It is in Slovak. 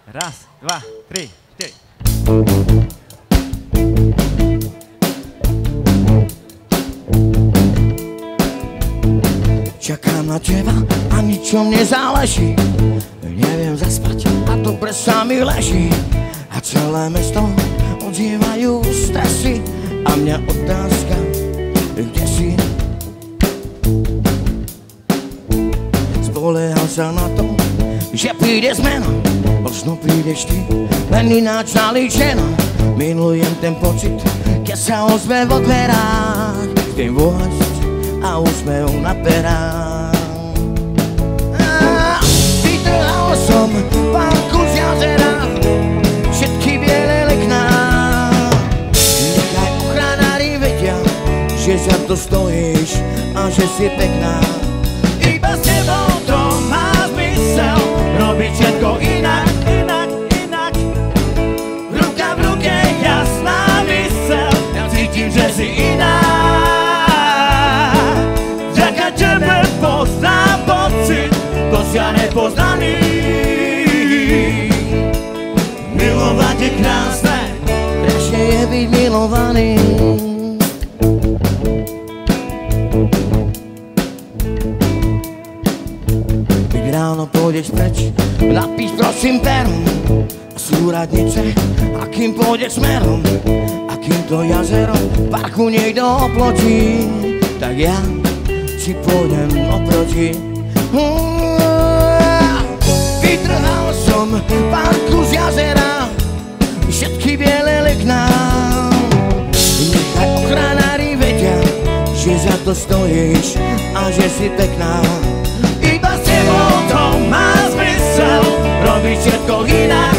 Raz, dva, tri, štyri. Čakám na teba a ničom nezáleží. Neviem zaspať a dobre sa mi leží. A celé mesto odzývajú stresy. A mňa otázka, kde si? Spoliehal sa na to, že príde zmena. Možno prídeš ty, len ináč nalíčeno. Milujem ten pocit, keď sa ozve vo dverách. Vždy vôjsť a úsmev na perách. Vytrhal som pánku z jazera, všetky biele lekná. Nechaj ochranári vedia, že za to stojíš a že si pekná. Iba s tebou to má zmysel, robiť všetko inak, inak, inak. Ruka v ruke, jasná myseľ, ja cítim, že si iná. Vďaka tebe poznám pocit, dosia nepoznaný. Milovať je krásne, krásne je byť milovaný. Keď ráno pôjdeš preč, napíš prosím perom a súradnice, akým pôjdeš smerom, akým to jazero v parku niekto oplotí, tak ja si pôjdem oproti. Vytrhal som pánku z jazera, všetky biele lekná. Nechaj ochranári vedia, že za to stojíš a že si pekná. Iba s tebou to má zmysel, robiť všetko inak,